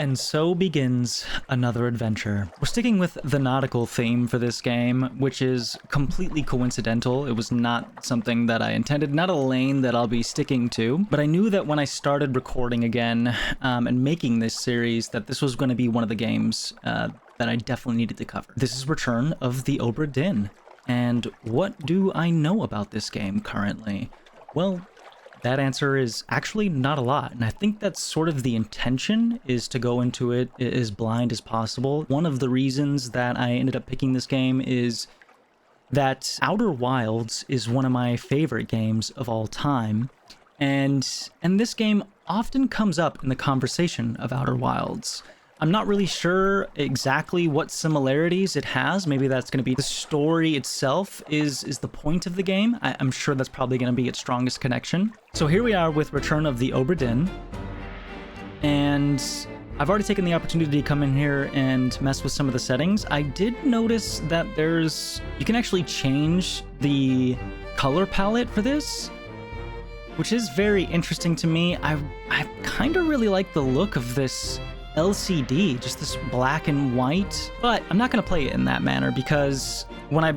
And so begins another adventure. We're sticking with the nautical theme for this game, which is completely coincidental. It was not something that I intended, not a lane that I'll be sticking to, but I knew that when I started recording again and making this series, that this was going to be one of the games that I definitely needed to cover. This is Return of the Obra Dinn. And what do I know about this game currently? Well, that answer is actually not a lot, and I think that's sort of the intention, is to go into it as blind as possible. One of the reasons that I ended up picking this game is that Outer Wilds is one of my favorite games of all time, and this game often comes up in the conversation of Outer Wilds. I'm not really sure exactly what similarities it has. Maybe that's going to be the story itself is the point of the game. I'm sure that's probably going to be its strongest connection. So here we are with Return of the Obra Dinn. And I've already taken the opportunity to come in here and mess with some of the settings. I did notice that you can actually change the color palette for this, which is very interesting to me. I kind of really like the look of this LCD, just this black and white, but I'm not going to play it in that manner because when I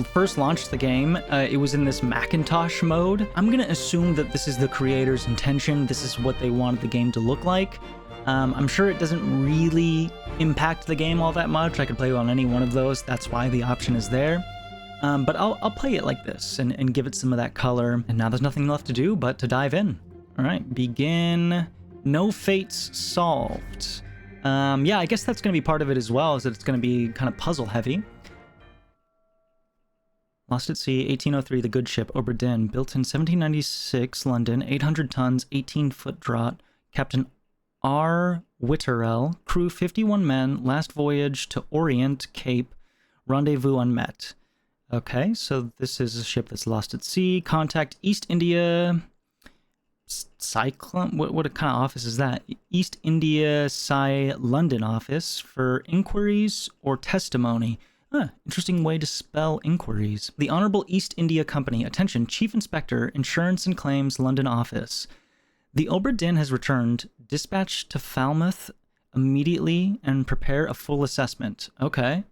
first launched the game, it was in this Macintosh mode. I'm going to assume that this is the creator's intention. This is what they wanted the game to look like. I'm sure it doesn't really impact the game all that much. I could play on any one of those. That's why the option is there. But I'll play it like this and give it some of that color. And now there's nothing left to do but to dive in. All right, begin. No fates solved. Yeah, I guess that's going to be part of it as well, is that it's going to be kind of puzzle heavy. Lost at Sea, 1803, The Good Ship, Obra Dinn, built in 1796, London, 800 tons, 18-foot draught, Captain R. Witterell, crew 51 men, last voyage to Orient, Cape, rendezvous unmet. Okay, so this is a ship that's lost at sea. Contact East India Cyclone, what kind of office is that? East India London office for inquiries or testimony. Interesting way to spell inquiries. The Honorable East India Company. Attention, Chief Inspector, Insurance and Claims, London office. The Obra Dinn has returned. Dispatch to Falmouth immediately and prepare a full assessment. Okay.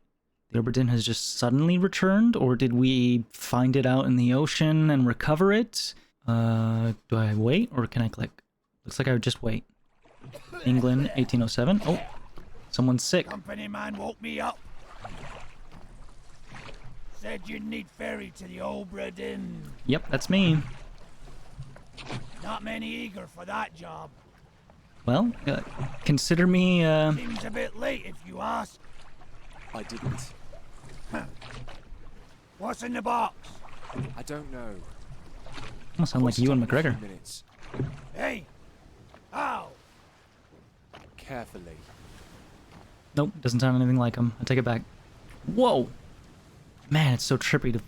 The Obra Dinn has just suddenly returned, or did we find it out in the ocean and recover it? Do I wait or can I click? Looks like I would just wait. England, 1807. Oh, someone's sick. Company man woke me up. Said you'd need ferry to the Obra Dinn. Yep, that's me. Not many eager for that job. Well, consider me, Seems a bit late if you ask. I didn't. What's in the box? I don't know. almost sound like you and McGregor. Minutes. Hey! Ow! Carefully. Nope, doesn't sound anything like him. I take it back. Whoa! Man, it's so trippy to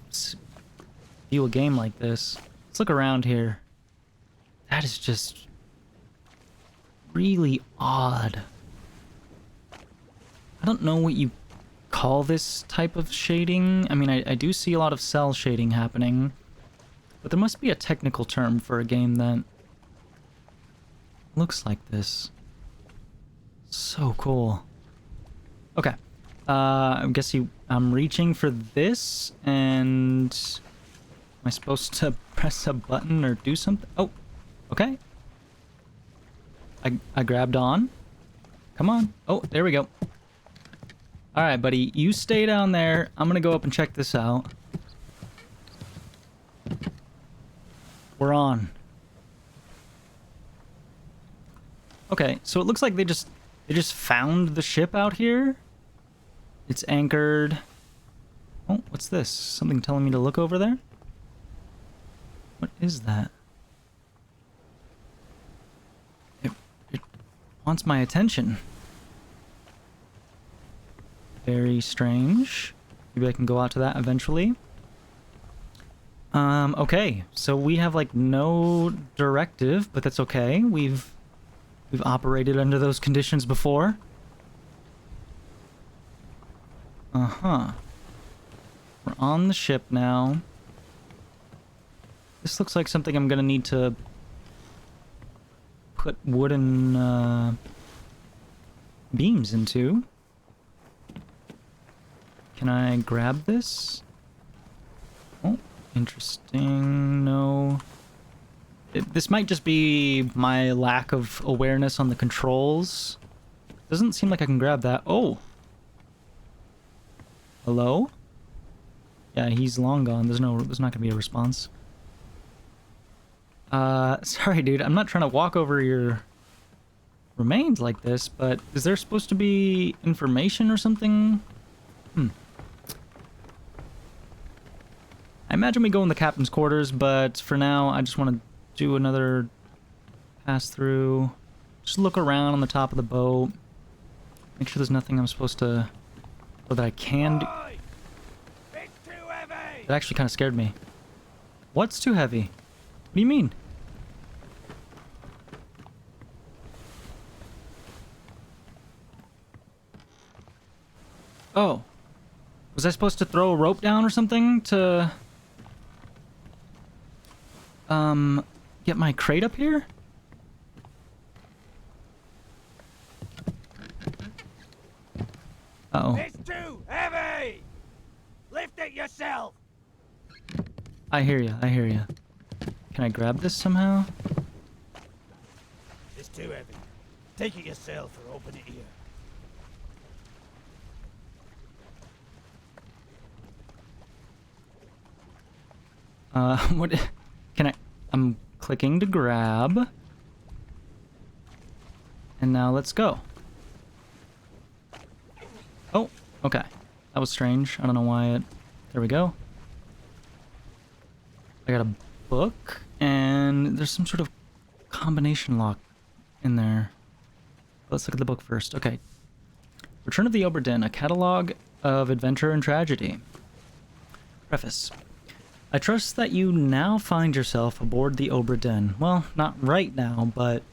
view a game like this. Let's look around here. That is just really odd. I don't know what you call this type of shading. I mean, I do see a lot of cell shading happening, but there must be a technical term for a game that looks like this. So cool. Okay. I guess I'm reaching for this, and am I supposed to press a button or do something? Oh, okay. I grabbed on. Come on. Oh, there we go. All right, buddy, you stay down there. I'm gonna go up and check this out. We're on. Okay, so it looks like they just found the ship out here. It's anchored. Oh, what's this? Something telling me to look over there? What is that? It wants my attention. Very strange. Maybe I can go out to that eventually. Okay, so we have like no directive, but that's okay. We've operated under those conditions before. Uh-huh. We're on the ship now. This looks like something I'm gonna need to put wooden beams into. Can I grab this? Oh, interesting. No. This might just be my lack of awareness on the controls. Doesn't seem like I can grab that. Oh! Hello? Yeah, he's long gone. There's not gonna be a response. Sorry, dude. I'm not trying to walk over your remains like this, but is there supposed to be information or something? I imagine we go in the captain's quarters, but for now, I just want to do another pass through. Just look around on the top of the boat. Make sure there's nothing I'm supposed to... or that I can do. Oi! It's too heavy! It actually kind of scared me. What's too heavy? What do you mean? Oh. Was I supposed to throw a rope down or something to... get my crate up here? Uh-oh. It's too heavy! Lift it yourself! I hear ya, I hear ya. Can I grab this somehow? It's too heavy. Take it yourself or open it here. What... Can I... I'm clicking to grab. And now let's go. Oh, okay. That was strange. I don't know why it... There we go. I got a book, and there's some sort of combination lock in there. Let's look at the book first. Okay. Return of the Obra Dinn, a catalog of adventure and tragedy. Preface. I trust that you now find yourself aboard the Obra Dinn. Well, not right now, but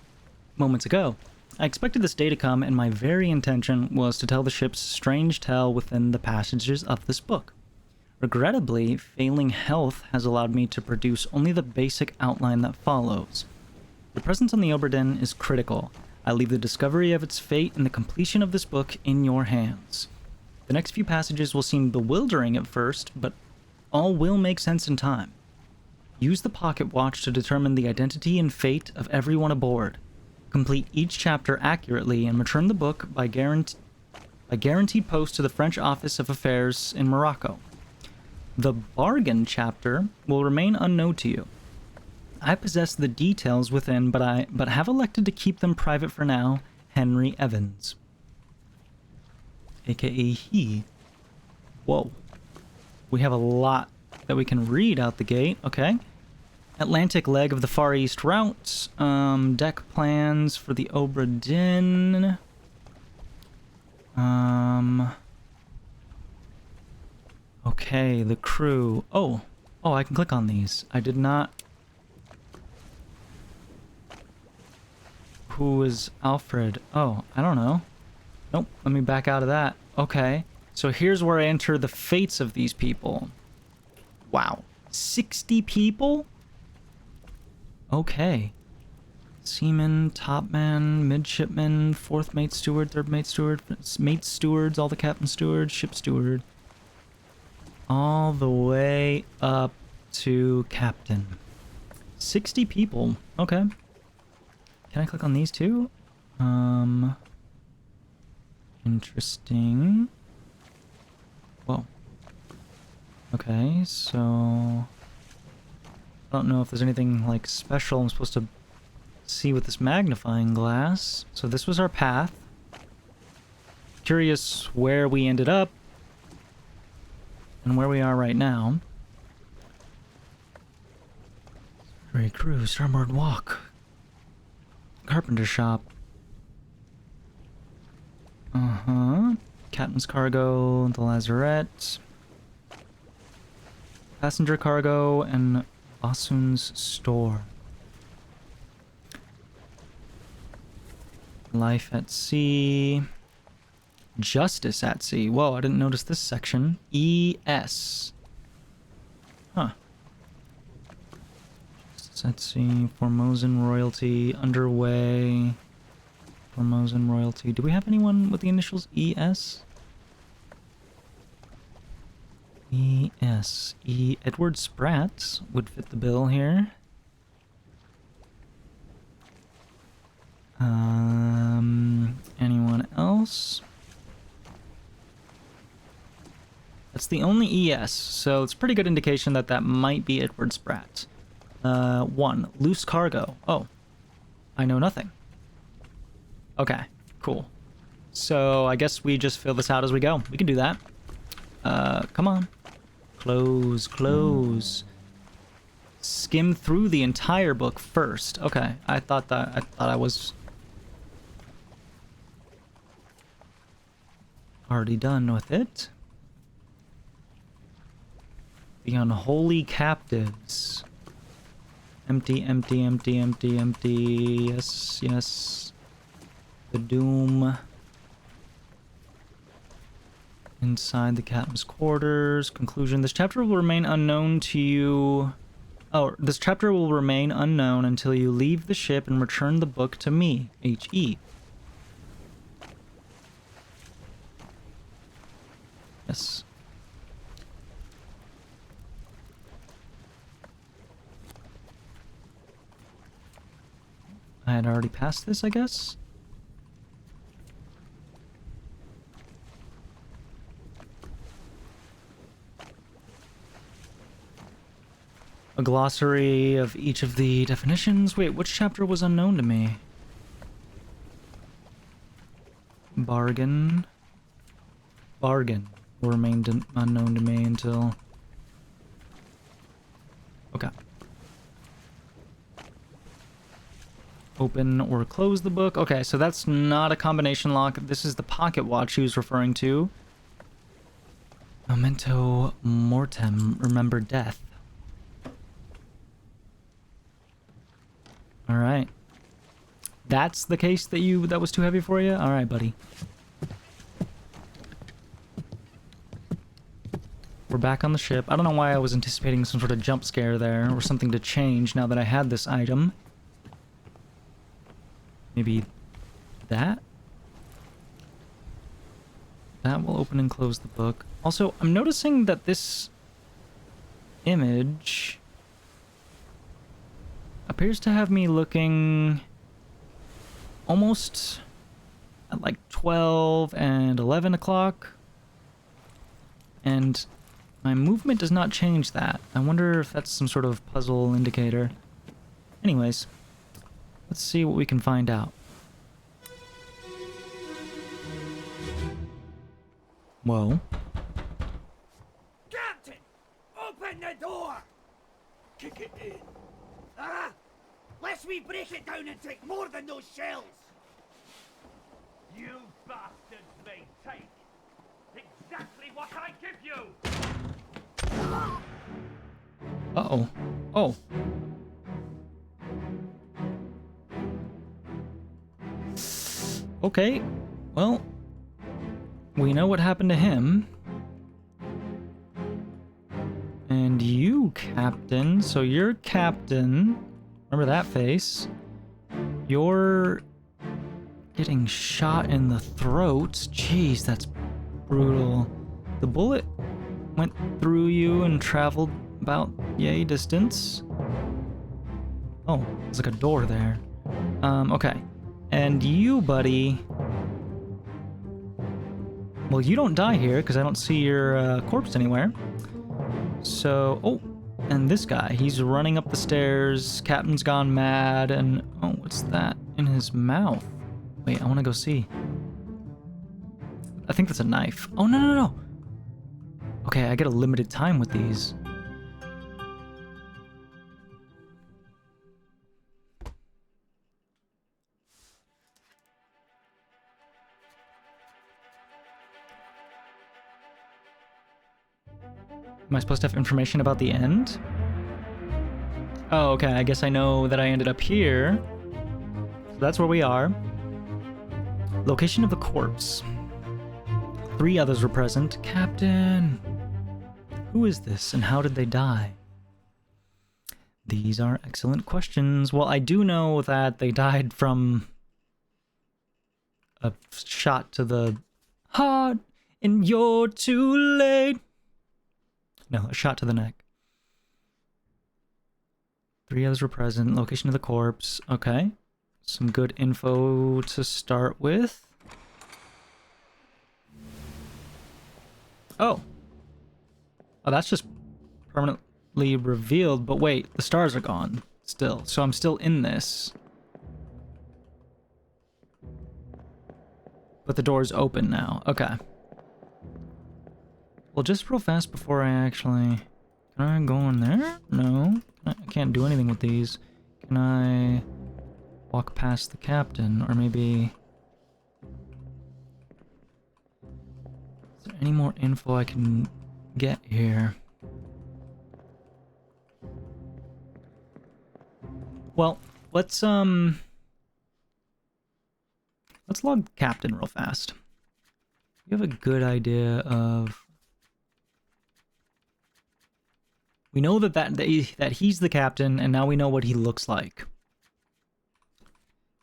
moments ago. I expected this day to come, and my very intention was to tell the ship's strange tale within the passages of this book. Regrettably, failing health has allowed me to produce only the basic outline that follows. Your presence on the Obra Dinn is critical. I leave the discovery of its fate and the completion of this book in your hands. The next few passages will seem bewildering at first, but all will make sense in time. Use the pocket watch to determine the identity and fate of everyone aboard. Complete each chapter accurately and return the book by guaranteed post to the French Office of Affairs in Morocco. The bargain chapter will remain unknown to you. I possess the details within, but have elected to keep them private for now. Henry Evans, aka he. Whoa. We have a lot that we can read out the gate. Okay. Atlantic leg of the Far East route. Deck plans for the Obra Dinn. Okay, the crew. Oh, I can click on these. I did not. Who is Alfred? Oh, I don't know. Nope, let me back out of that. Okay, so here's where I enter the fates of these people. Wow, 60 people? Okay. Seaman, topman, midshipman, fourth mate steward, third mate steward, mate stewards, all the captain stewards, ship steward. All the way up to captain. 60 people. Okay. Can I click on these two? Interesting. Whoa. Okay, so... I don't know if there's anything, like, special I'm supposed to see with this magnifying glass. So this was our path. Curious where we ended up. And where we are right now. Great crew, starboard walk. Carpenter shop. Captain's cargo, the lazarette. Passenger cargo, and Bossun's store. Life at sea. Justice at sea. Whoa, I didn't notice this section. ES. Huh. Justice at sea. Formosan royalty underway. Formosan royalty. Do we have anyone with the initials ES? ES. Edward Spratt would fit the bill here. Anyone else? That's the only ES, so it's a pretty good indication that that might be Edward Spratt. 1. Loose cargo. Oh. I know nothing. Okay, cool. So I guess we just fill this out as we go. We can do that. Come on. Close, close. Skim through the entire book first. Okay, I thought I was already done with it. The unholy captives. Empty, empty, empty, empty, empty. Yes, yes. The doom. Inside the captain's quarters. Conclusion. This chapter will remain unknown to you. Oh, this chapter will remain unknown until you leave the ship and return the book to me, H.E. Yes. I had already passed this, I guess? A glossary of each of the definitions. Wait, which chapter was unknown to me? Bargain. Bargain remained unknown to me until... Okay. Open or close the book. Okay, so that's not a combination lock. This is the pocket watch he was referring to. Memento mortem. Remember death. Alright. That's the case that was too heavy for you? Alright, buddy. We're back on the ship. I don't know why I was anticipating some sort of jump scare there, or something to change now that I had this item. Maybe that? That will open and close the book. Also, I'm noticing that this image appears to have me looking almost at like 12 and 11 o'clock. And my movement does not change that. I wonder if that's some sort of puzzle indicator. Anyways, let's see what we can find out. Whoa. Captain! Open the door! Kick it in. Ah! Lest we break it down and take more than those shells! You bastards may take exactly what I give you! Uh-oh. Oh. Okay. Well, we know what happened to him. And you, Captain. So you're Captain. Remember that face. You're getting shot in the throat. Jeez, that's brutal. The bullet went through you and traveled about yay distance. Oh, there's like a door there. Okay. And you, buddy... Well, you don't die here, because I don't see your corpse anywhere. So... Oh, and this guy. He's running up the stairs. Captain's gone mad, and... Oh, what's that in his mouth? Wait, I want to go see. I think that's a knife. Oh, no, no, no! Okay, I get a limited time with these. Am I supposed to have information about the end? Oh, okay, I guess I know that I ended up here. So that's where we are. Location of the corpse. 3 others were present. Captain! Who is this, and how did they die? These are excellent questions. Well, I do know that they died from a shot to the heart, and you're too late. No, a shot to the neck. 3 others were present. Location of the corpse. Okay. Some good info to start with. Oh. Oh, that's just permanently revealed. But wait, the stars are gone still. So I'm still in this. But the door's open now. Okay. Well, just real fast before I actually... Can I go in there? No. I can't do anything with these. Can I walk past the captain? Or maybe... Is there any more info I can get here? Well, let's log captain real fast. You have a good idea of... We know that he's the captain, and now we know what he looks like.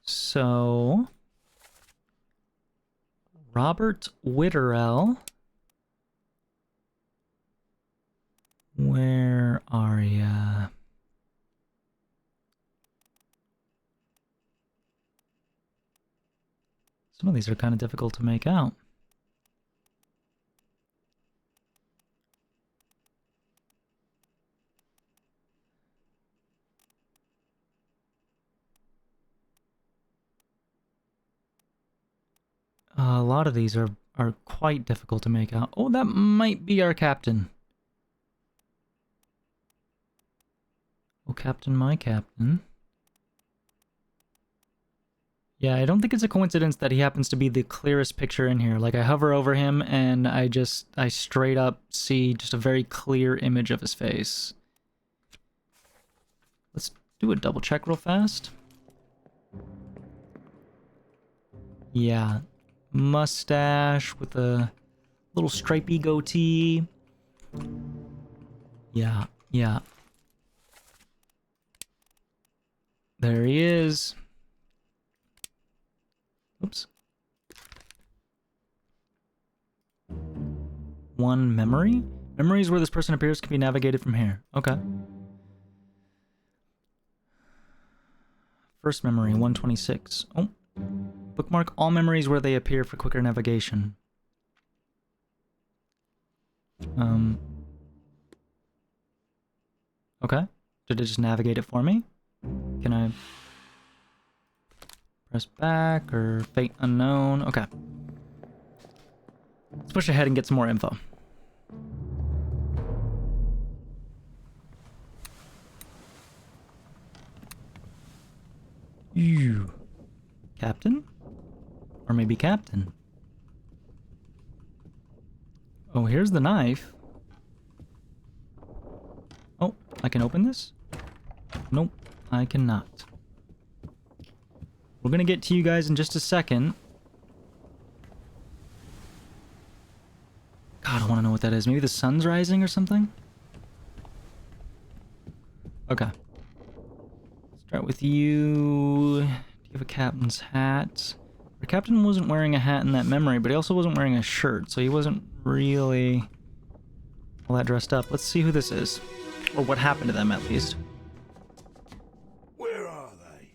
So... Robert Witterell. Where are ya? Some of these are kind of difficult to make out. A lot of these are quite difficult to make out. Oh, that might be our captain. Oh, captain, my captain. Yeah, I don't think it's a coincidence that he happens to be the clearest picture in here. Like, I hover over him and I straight up see just a very clear image of his face. Let's do a double check real fast. Yeah. Mustache with a little stripy goatee. Yeah, yeah. There he is. Oops. 1 memory? Memories where this person appears can be navigated from here. Okay. First memory, 126. Oh. Bookmark all memories where they appear for quicker navigation. Okay. Did it just navigate it for me? Can I press back or fate unknown? Okay. Let's push ahead and get some more info. You. Captain? Or maybe captain. Oh, here's the knife. Oh, I can open this? Nope, I cannot. We're gonna get to you guys in just a second. God, I want to know what that is. Maybe the sun's rising or something? Okay. Start with you. Do you have a captain's hat? The captain wasn't wearing a hat in that memory, but he also wasn't wearing a shirt, so he wasn't really all that dressed up. Let's see who this is. Or what happened to them, at least. Where are they?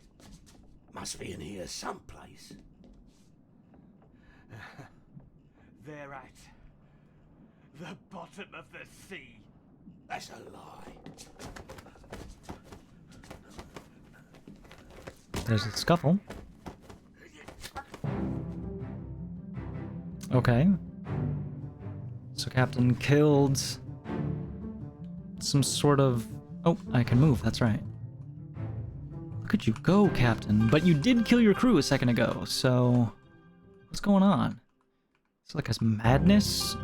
Must be in here someplace. They're at the bottom of the sea. That's a lie. There's a scuffle. Okay. So Captain killed some sort of... Oh, I can move, that's right. Look at you go, Captain. But you did kill your crew a second ago, so... What's going on? It's like a madness?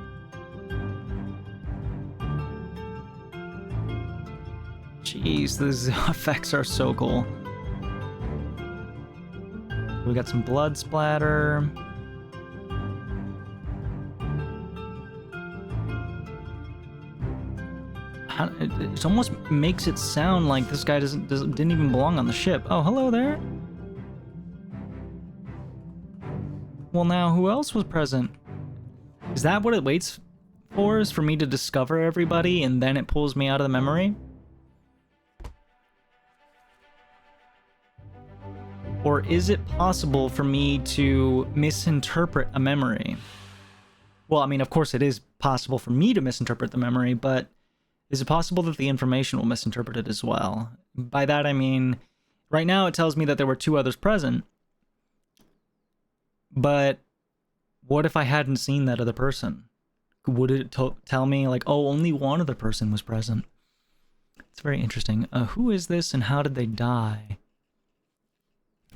Jeez, these effects are so cool. We got some blood splatter. It almost makes it sound like this guy didn't even belong on the ship. Oh, hello there. Well, now, who else was present? Is that what it waits for, is for me to discover everybody and then it pulls me out of the memory? Or is it possible for me to misinterpret a memory? Well, I mean, of course it is possible for me to misinterpret the memory, but is it possible that the information will misinterpret it as well? By that I mean, right now it tells me that there were 2 others present, but what if I hadn't seen that other person? Would it tell me, like, oh, only one other person was present? It's very interesting. Who is this and how did they die?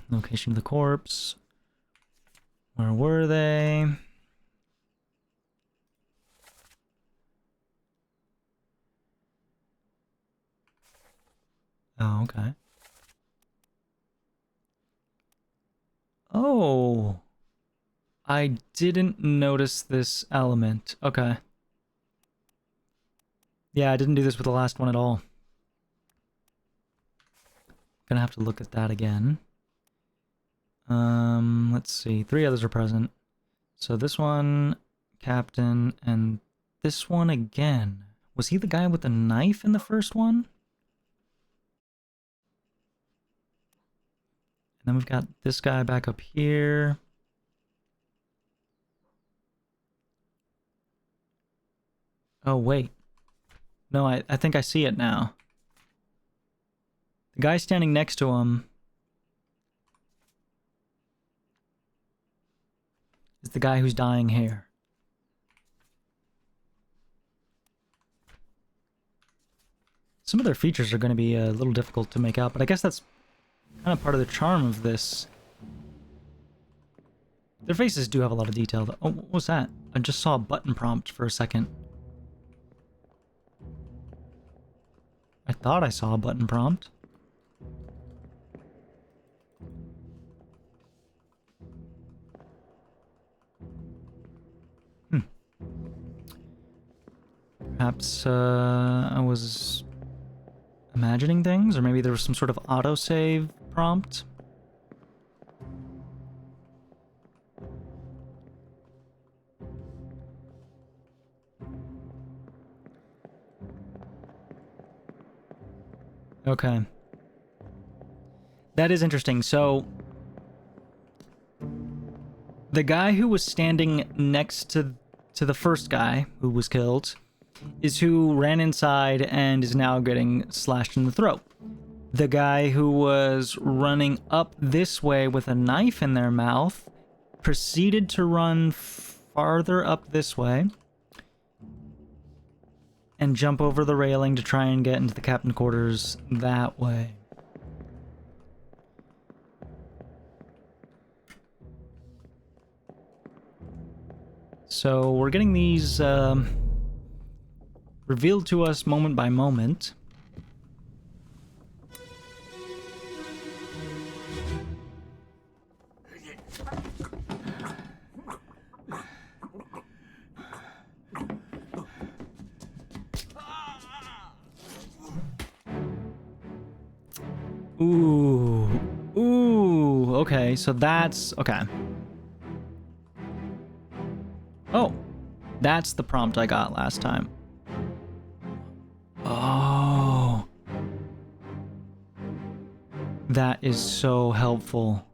Location of the corpse. Where were they? Oh, okay. Oh. I didn't notice this element. Okay. Yeah, I didn't do this with the last one at all. Gonna have to look at that again. Let's see. 3 others are present. So this one, Captain, and this one again. Was he the guy with the knife in the first one? And then we've got this guy back up here. Oh, wait. No, I think I see it now. The guy standing next to him is the guy who's dying here. Some of their features are going to be a little difficult to make out, but I guess that's kind of part of the charm of this. Their faces do have a lot of detail, though. Oh, what was that? I just saw a button prompt for a second. I thought I saw a button prompt. Perhaps I was imagining things, or maybe there was some sort of autosave prompt. Okay. That is interesting. So, the guy who was standing next to the first guy who was killed is who ran inside and is now getting slashed in the throat. The guy who was running up this way with a knife in their mouth proceeded to run farther up this way and jump over the railing to try and get into the captain quarters that way. So we're getting these revealed to us moment by moment. Ooh. Ooh. Okay, so that's... okay. Oh. That's the prompt I got last time. Oh. That is so helpful.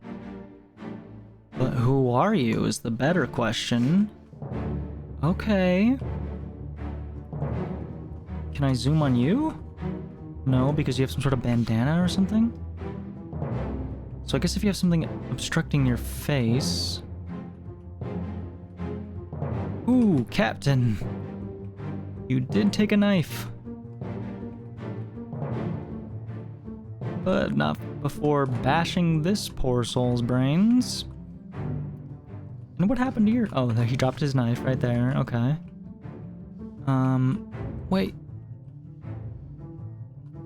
But who are you is the better question. Okay. Can I zoom on you? No, because you have some sort of bandana or something? So I guess if you have something obstructing your face... Ooh, Captain. You did take a knife. But not before bashing this poor soul's brains. And what happened to your... oh, there, he dropped his knife right there. Okay. Wait.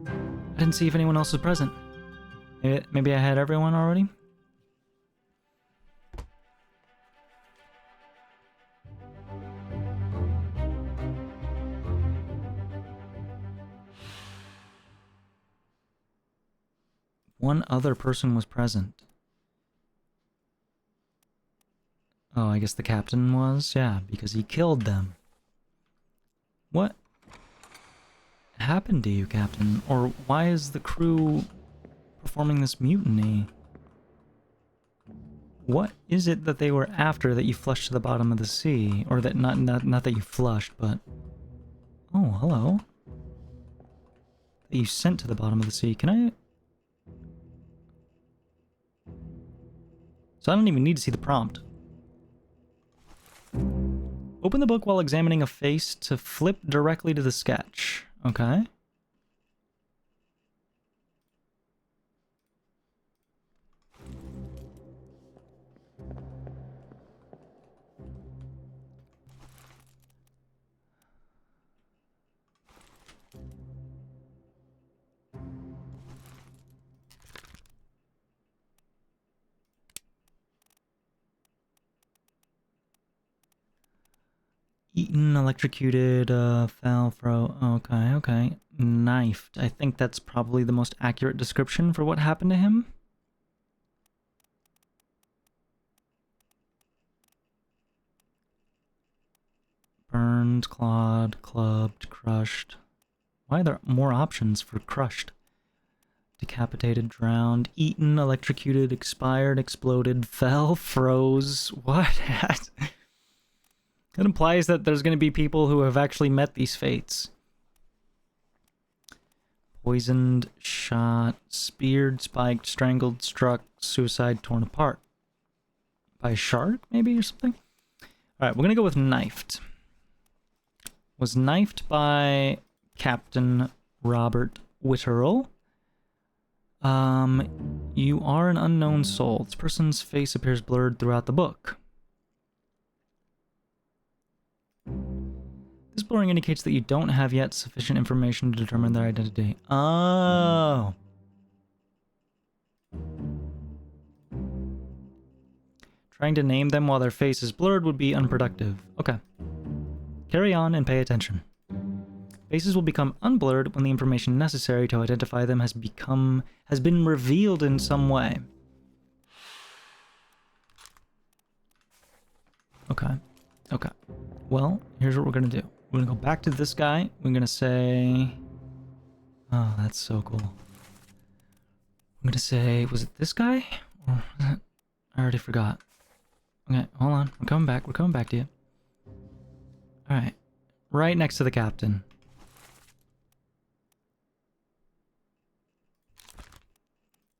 I didn't see if anyone else was present. Maybe I had everyone already? One other person was present. Oh, I guess the captain was? Yeah, because he killed them. What happened to you, Captain? Or why is the crew performing this mutiny? What is it that they were after that you flushed to the bottom of the sea? Or that not that you flushed, but... Oh, hello. That you sent to the bottom of the sea. Can I... So I don't even need to see the prompt. Open the book while examining a face to flip directly to the sketch. Okay. Eaten, electrocuted, fell, fro. Okay, okay. Knifed. I think that's probably the most accurate description for what happened to him. Burned, clawed, clubbed, crushed. Why are there more options for crushed? Decapitated, drowned, eaten, electrocuted, expired, exploded, fell, froze. What? That implies that there's going to be people who have actually met these fates. Poisoned, shot, speared, spiked, strangled, struck, suicide, torn apart. By a shark, maybe, or something? Alright, we're going to go with knifed. Was knifed by Captain Robert Witterell. You are an unknown soul. This person's face appears blurred throughout the book. This blurring indicates that you don't have yet sufficient information to determine their identity. Oh. Trying to name them while their face is blurred would be unproductive. Okay. Carry on and pay attention. Faces will become unblurred when the information necessary to identify them has been revealed in some way. Okay. Okay. Well, here's what we're gonna do. We're gonna go back to this guy. We're gonna say... Oh, that's so cool. I'm gonna say... Was it this guy? Or was it... I already forgot. Okay, hold on. We're coming back. We're coming back to you. Alright. Right next to the captain.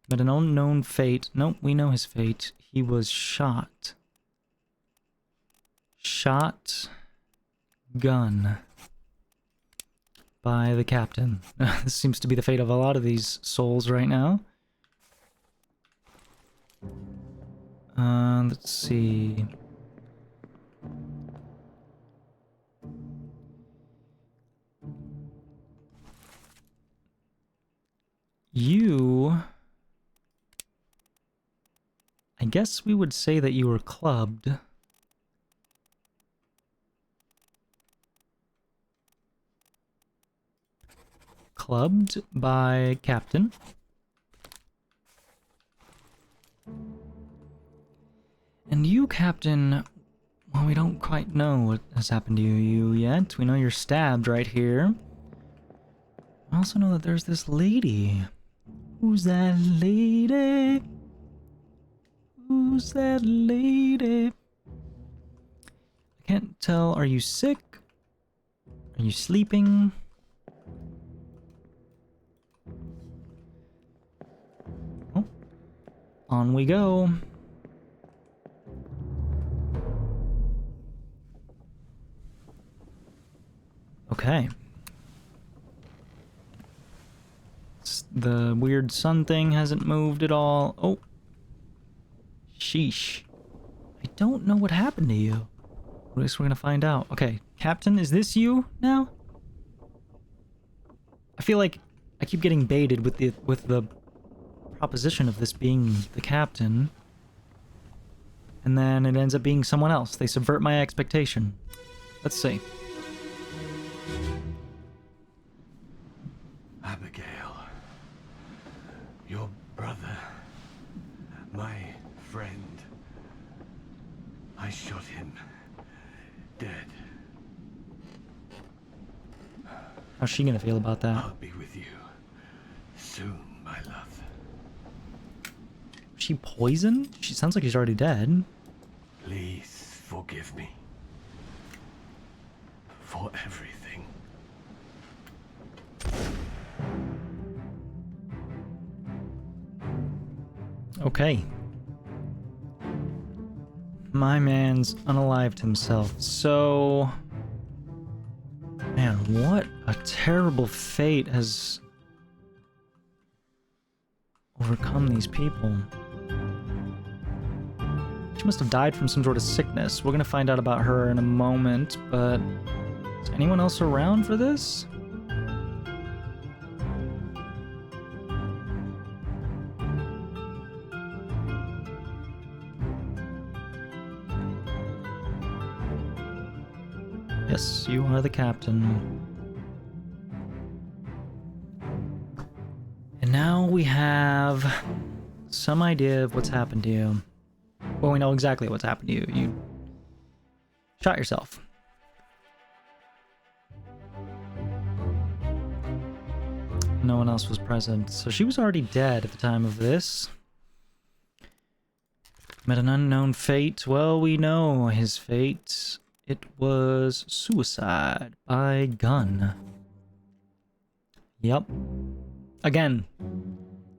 But an unknown fate. Nope, we know his fate. He was shot. Shot... gun by the captain. This seems to be the fate of a lot of these souls right now. Let's see. You... I guess we would say that you were clubbed. Clubbed by Captain. And you, Captain, well, we don't quite know what has happened to you yet. We know you're stabbed right here. I also know that there's this lady. Who's that lady? Who's that lady? I can't tell. Are you sick? Are you sleeping? Oh. On we go. Okay. The weird sun thing hasn't moved at all. Oh. Sheesh. I don't know what happened to you. At least we're gonna find out. Okay, Captain, is this you now? I feel like I keep getting baited with the proposition of this being the captain. And then it ends up being someone else. They subvert my expectation. Let's see. Abigail, your brother, my friend. I shot him. Dead. How's she gonna feel about that? I'll be with you soon, my love. Was she poisoned? She sounds like she's already dead. Please forgive me. For everything. Okay. My man's unalived himself. So... Man, what a terrible fate has overcome these people. She must have died from some sort of sickness. We're gonna find out about her in a moment, but... Is anyone else around for this? Yes, you are the captain. And now we have some idea of what's happened to you. Well, we know exactly what's happened to you. You shot yourself. No one else was present, so she was already dead at the time of this. Met an unknown fate. Well, we know his fate. It was suicide by gun. Yep. Again,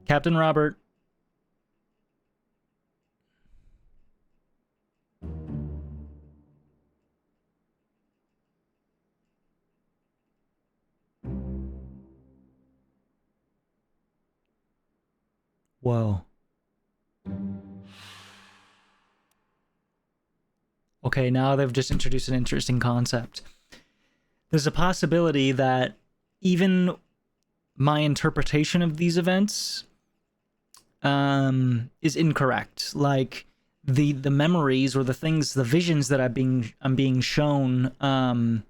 Captain Robert. Whoa. Okay, now they've just introduced an interesting concept. There's a possibility that even my interpretation of these events is incorrect. Like the memories or the things, the visions that I'm being shown,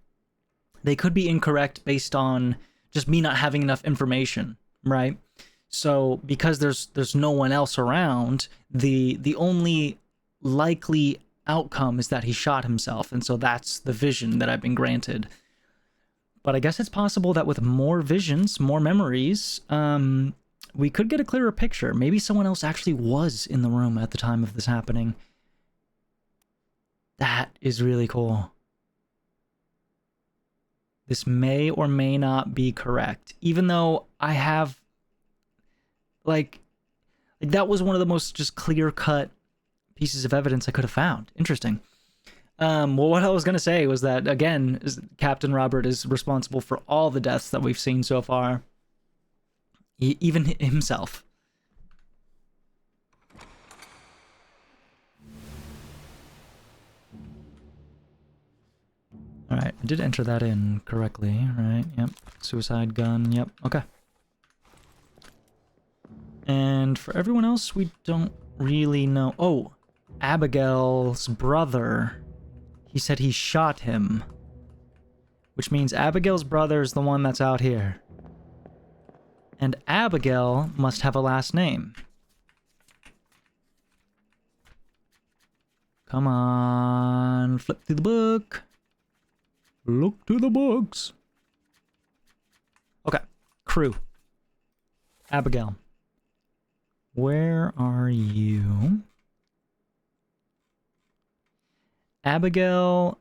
they could be incorrect based on just me not having enough information, right? So because there's no one else around, the only likely outcome is that he shot himself, and so that's the vision that I've been granted. But I guess it's possible that with more visions, more memories, we could get a clearer picture. Maybe someone else actually was in the room at the time of this happening. That is really cool. This may or may not be correct, even though I have, like that was one of the most just clear-cut pieces of evidence I could have found. Interesting. Well, what I was going to say was that, again, Captain Robert is responsible for all the deaths that we've seen so far. Even himself. Alright, I did enter that in correctly, right? Yep. Suicide gun, yep. Okay. And for everyone else, we don't really know. Oh, Abigail's brother. He said he shot him. Which means Abigail's brother is the one that's out here. And Abigail must have a last name. Come on, flip through the book. Look to the books. Okay, crew. Abigail. Where are you? Abigail...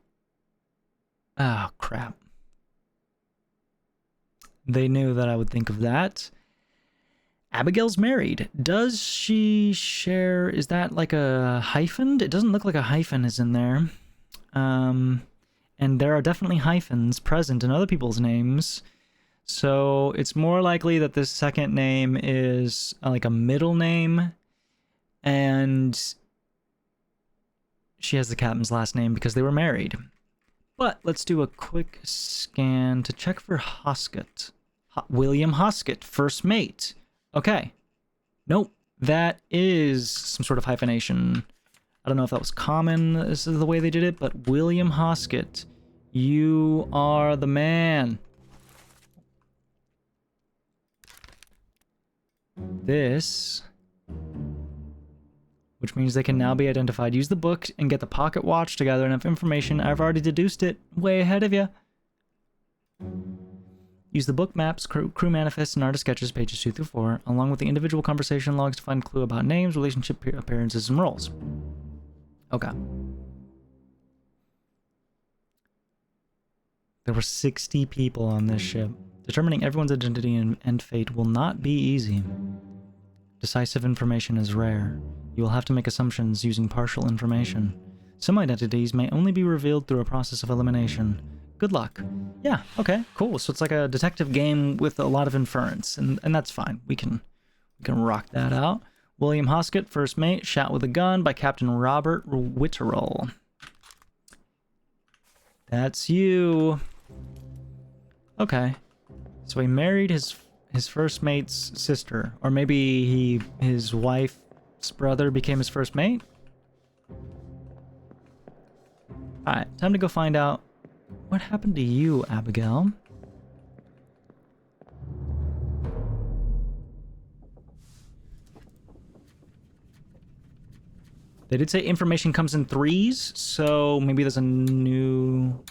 Oh, crap. They knew that I would think of that. Abigail's married. Does she share... Is that like a hyphen? It doesn't look like a hyphen is in there. And there are definitely hyphens present in other people's names. So it's more likely that this second name is like a middle name. And she has the captain's last name because they were married. But let's do a quick scan to check for Hoskett. William Hoskett, first mate. Okay. Nope. That is some sort of hyphenation. I don't know if that was common, this is the way they did it, but William Hoskett, you are the man. This which means they can now be identified. Use the book and get the pocket watch to gather enough information. I've already deduced it. Way ahead of you. Use the book maps, crew manifests, and artist sketches, pages 2 through 4, along with the individual conversation logs to find clue about names, relationship appearances, and roles. Okay. There were 60 people on this ship. Determining everyone's identity and fate will not be easy. Decisive information is rare. You will have to make assumptions using partial information. Some identities may only be revealed through a process of elimination. Good luck. Yeah, okay, cool. So it's like a detective game with a lot of inference, and that's fine. We can rock that out. William Hoskett, first mate, shot with a gun by Captain Robert Witterell. That's you. Okay. So he married his first mate's sister, or maybe his wife's brother became his first mate? Alright, time to go find out what happened to you, Abigail. They did say information comes in threes, so maybe there's a new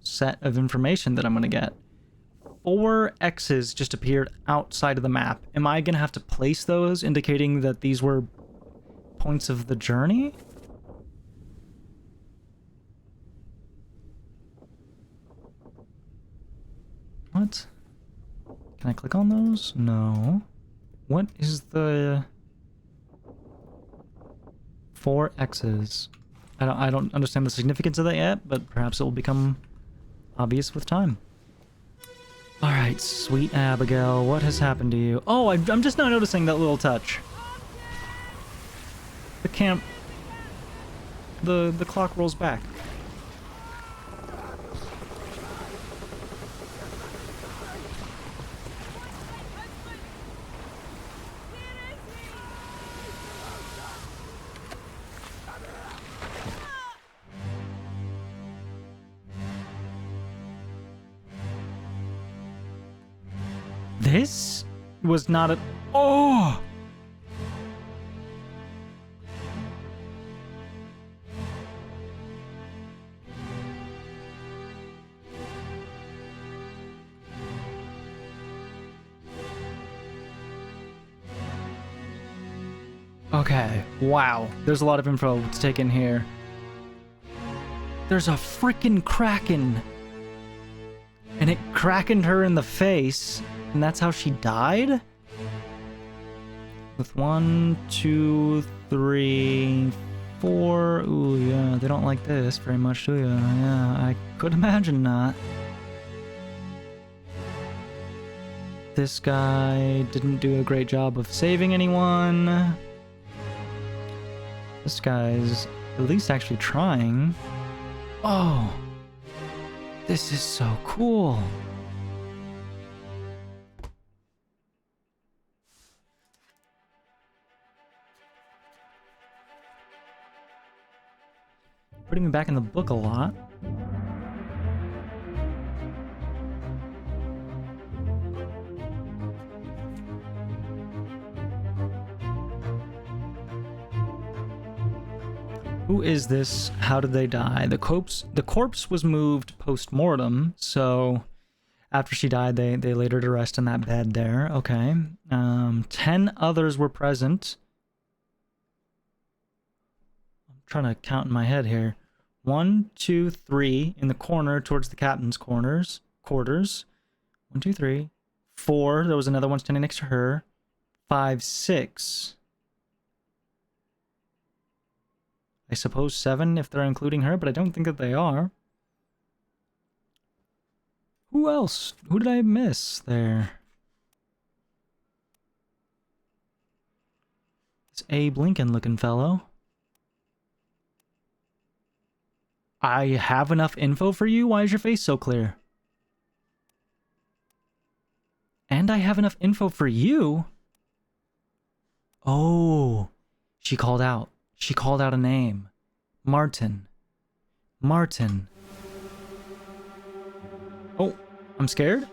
set of information that I'm gonna get. 4 X's just appeared outside of the map. Am I gonna have to place those, indicating that these were points of the journey? What? Can I click on those? No. What is the 4 X's? I don't understand the significance of that yet, but perhaps it will become obvious with time. Alright, sweet Abigail, what has happened to you? Oh, I'm just not noticing that little touch. The clock rolls back. This was not a... Oh! Okay, wow. There's a lot of info to take in here. There's a freaking kraken! And it krakened her in the face, and that's how she died? With 1, 2, 3, 4... Ooh, yeah, they don't like this very much, do you? Yeah, I could imagine not. This guy didn't do a great job of saving anyone. This guy's at least actually trying. Oh! This is so cool! Putting me back in the book a lot. Who is this? How did they die? The corpse was moved post-mortem, so after she died, they laid her to rest in that bed there. Okay. 10 others were present. I'm trying to count in my head here. 1, 2, 3 in the corner towards the captain's quarters. 1, 2, 3. 4. There was another one standing next to her. 5, 6. I suppose 7 if they're including her, but I don't think that they are. Who else? Who did I miss there? This Abe Lincoln looking fellow. I have enough info for you? Why is your face so clear? And I have enough info for you? Oh, she called out. She called out a name. Martin. Martin. Oh, I'm scared?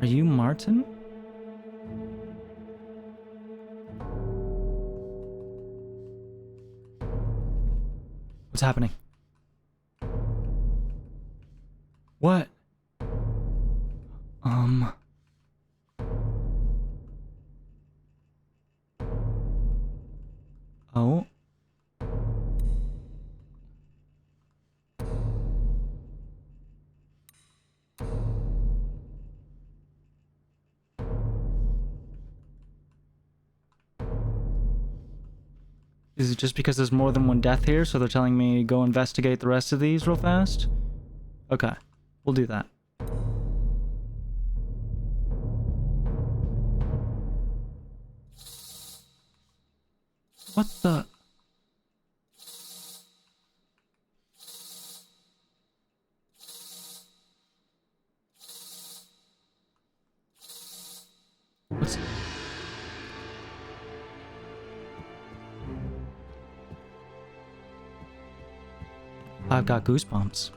Are you Martin? What's happening? What? Oh. Is it just because there's more than one death here, so they're telling me go investigate the rest of these real fast? Okay, we'll do that. What the? What's... I've got goosebumps.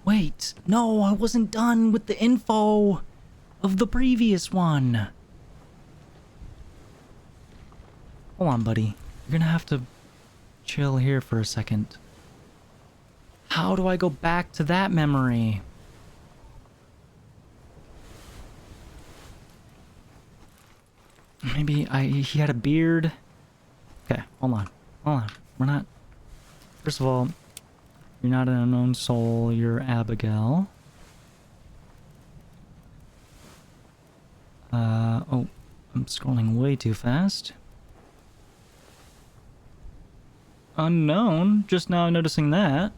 Wait, no, I wasn't done with the info of the previous one. Hold on, buddy. You're gonna have to chill here for a second. How do I go back to that memory? Maybe he had a beard. Okay, hold on. Hold on. We're not... First of all, you're not an unknown soul. You're Abigail. Oh, I'm scrolling way too fast. Unknown. Just now noticing that.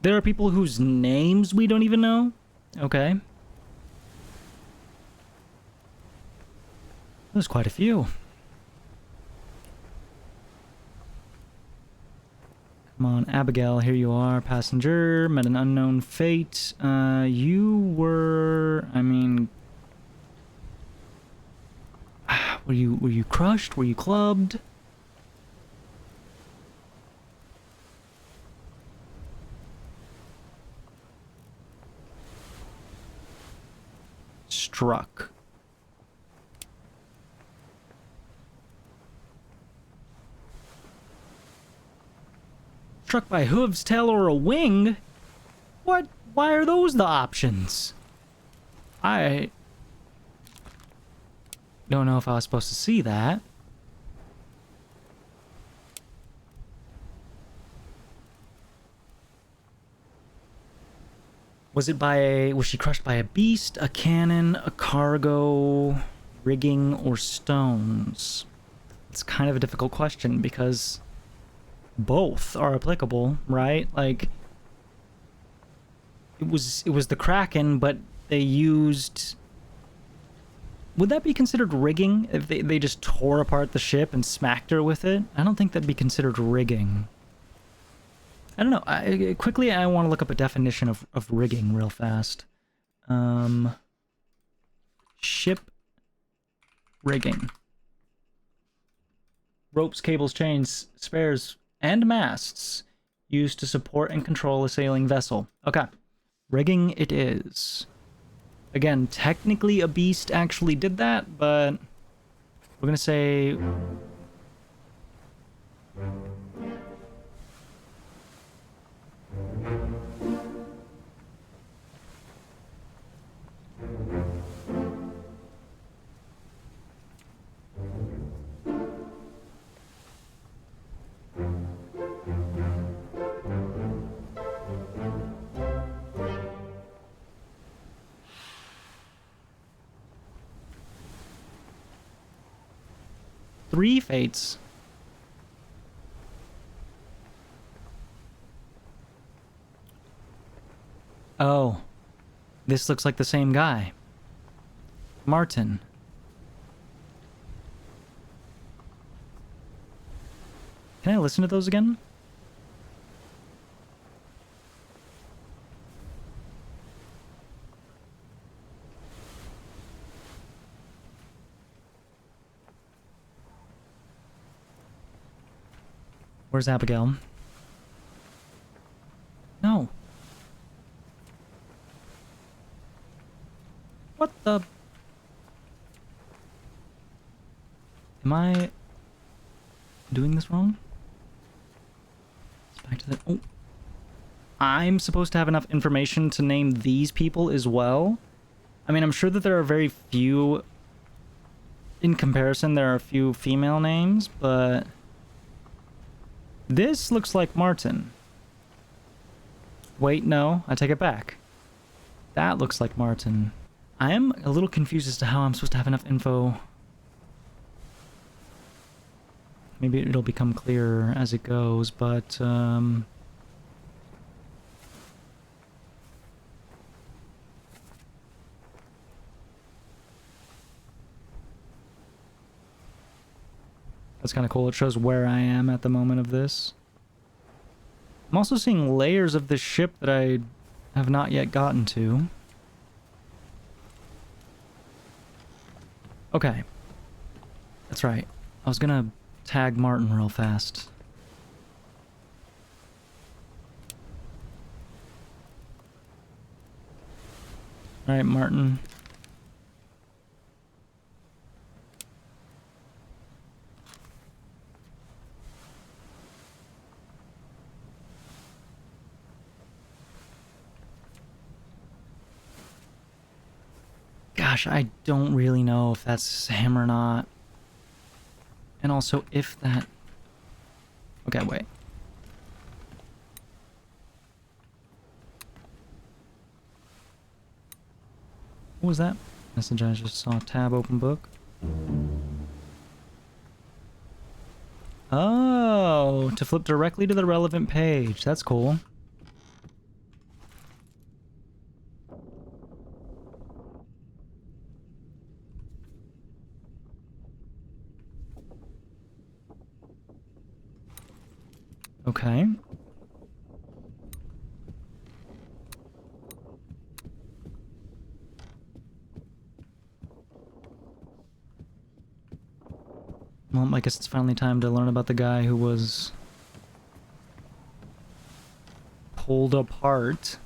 There are people whose names we don't even know? Okay. There's quite a few. Come on, Abigail, here you are. Passenger, met an unknown fate. You were... I mean... Were you crushed? Were you clubbed? Struck. Struck by hooves, tail, or a wing? What? Why are those the options? I don't know if I was supposed to see that. Was she crushed by a beast, a cannon, a cargo, rigging, or stones? It's kind of a difficult question because both are applicable, right? Like, it was the Kraken, but they used... Would that be considered rigging if they just tore apart the ship and smacked her with it? I don't think that'd be considered rigging. I don't know. I want to look up a definition of rigging real fast. Ship rigging. Ropes, cables, chains, spares, and masts used to support and control a sailing vessel. Okay. Rigging it is. Again, technically a beast actually did that, but we're gonna say... Three fates. Oh. This looks like the same guy. Martin. Can I listen to those again? Where's Abigail? No. What the? Am I doing this wrong? Let's back to the... Oh. I'm supposed to have enough information to name these people as well? I mean, I'm sure that there are very few... In comparison, there are a few female names, but... This looks like Martin. Wait, no, I take it back. That looks like Martin. I am a little confused as to how I'm supposed to have enough info. Maybe it'll become clearer as it goes, but, that's kind of cool. It shows where I am at the moment of this. I'm also seeing layers of this ship that I have not yet gotten to. Okay. That's right. I was gonna tag Martin real fast. Alright, Martin. Gosh, I don't really know if that's him or not. And also, if that... Okay, wait. What was that message I just saw? Tab, open book. Oh, to flip directly to the relevant page. That's cool. Okay. Well, I guess it's finally time to learn about the guy who was pulled apart.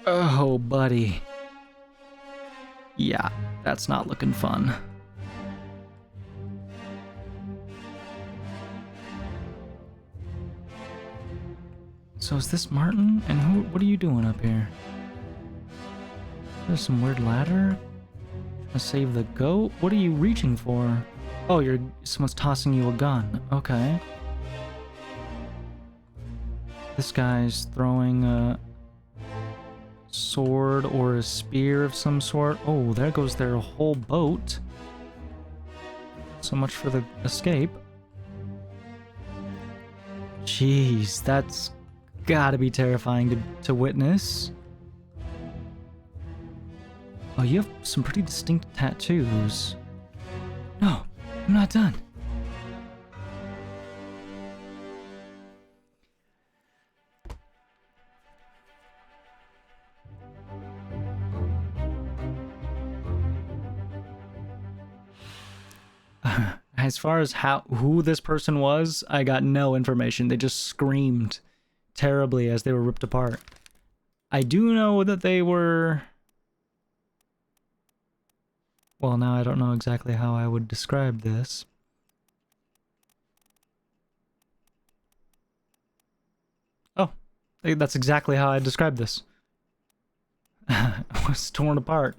Oh, buddy. Yeah, that's not looking fun. So is this Martin? And what are you doing up here? There's some weird ladder. Trying to save the goat? What are you reaching for? Oh, someone's tossing you a gun. Okay. This guy's throwing a sword or a spear of some sort. Oh, there goes their whole boat. So much for the escape. Jeez, that's gotta be terrifying to witness. Oh, you have some pretty distinct tattoos. No, I'm not done. As far as who this person was, I got no information. They just screamed terribly as they were ripped apart. I do know that they were... Well, now I don't know exactly how I would describe this. Oh, that's exactly how I described this. It was torn apart.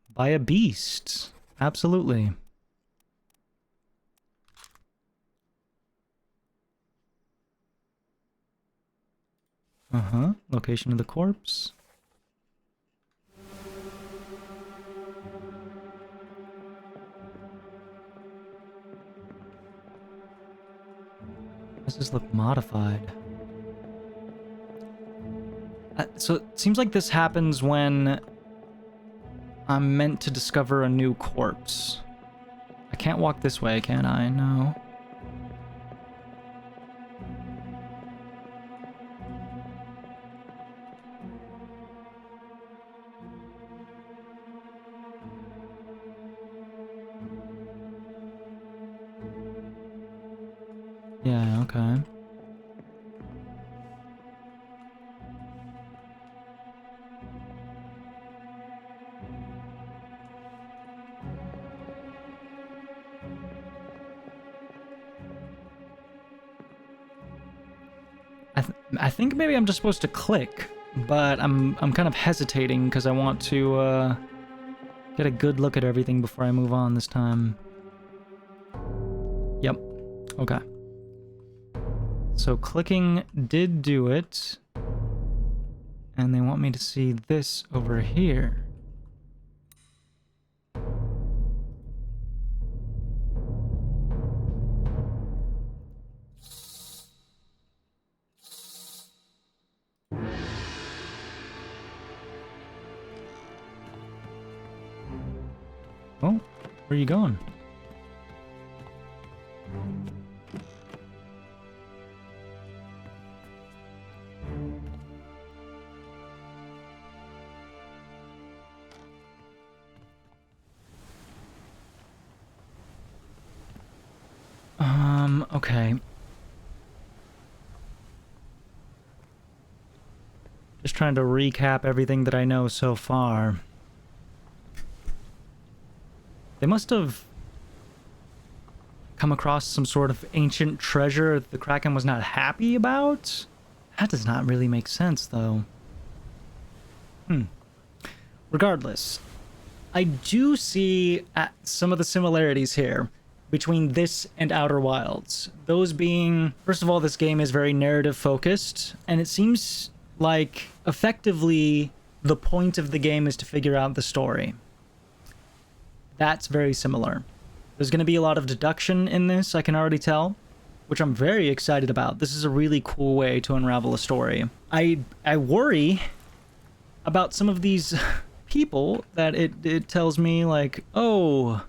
By a beast. Absolutely. Uh-huh. Location of the corpse. Does this look modified? So it seems like this happens when I'm meant to discover a new corpse. I can't walk this way, can I? No. Yeah, okay. I think maybe I'm just supposed to click, but I'm kind of hesitating because I want to get a good look at everything before I move on this time. Yep. Okay. So clicking did do it. And they want me to see this over here. Oh, where are you going? Okay. Just trying to recap everything that I know so far. They must have come across some sort of ancient treasure the Kraken was not happy about? That does not really make sense, though. Regardless, I do see some of the similarities here between this and Outer Wilds. Those being, first of all, this game is very narrative focused, and it seems like effectively the point of the game is to figure out the story. That's very similar. There's going to be a lot of deduction in this, I can already tell, which I'm very excited about. This is a really cool way to unravel a story. I worry about some of these people that it tells me, like, oh,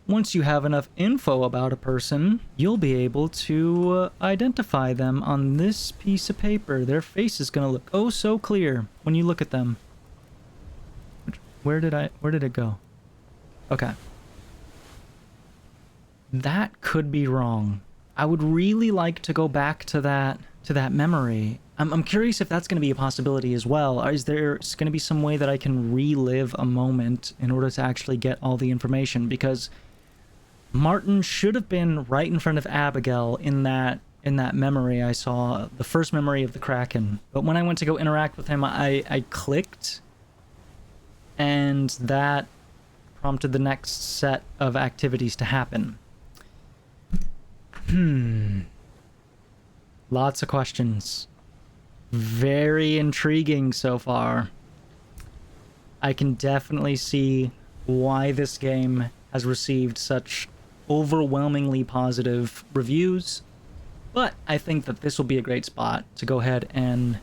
once you have enough info about a person, you'll be able to identify them on this piece of paper. Their face is going to look oh so clear when you look at them. Where did it go? Okay. That could be wrong. I would really like to go back to that memory. I'm curious if that's going to be a possibility as well. Is there going to be some way that I can relive a moment in order to actually get all the information? Because Martin should have been right in front of Abigail in that memory I saw, the first memory of the Kraken. But when I went to go interact with him, I clicked, and that prompted the next set of activities to happen. Lots of questions. Very intriguing so far. I can definitely see why this game has received such overwhelmingly positive reviews, but I think that this will be a great spot to go ahead and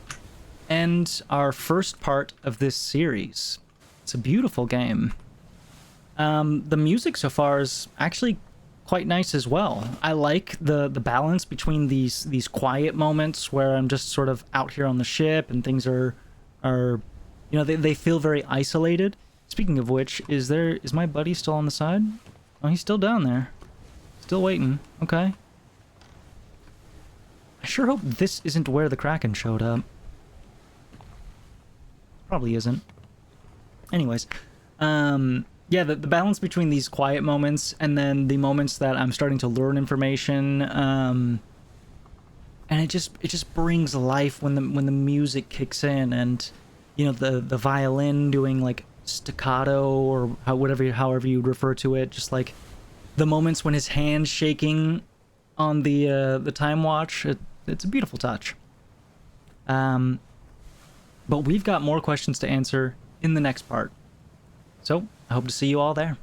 end our first part of this series. It's a beautiful game. The music so far is actually quite nice as well. I like the balance between these quiet moments where I'm just sort of out here on the ship and things are you know, they feel very isolated. Speaking of which, is my buddy still on the side? Oh, he's still down there. Still waiting. Okay. I sure hope this isn't where the Kraken showed up. Probably isn't. Anyways, yeah, the balance between these quiet moments and then the moments that I'm starting to learn information, and it just brings life when the music kicks in, and you know, the violin doing like staccato or however you'd refer to it, just like the moments when his hand's shaking on the time watch. It's a beautiful touch. But we've got more questions to answer in the next part. So, I hope to see you all there.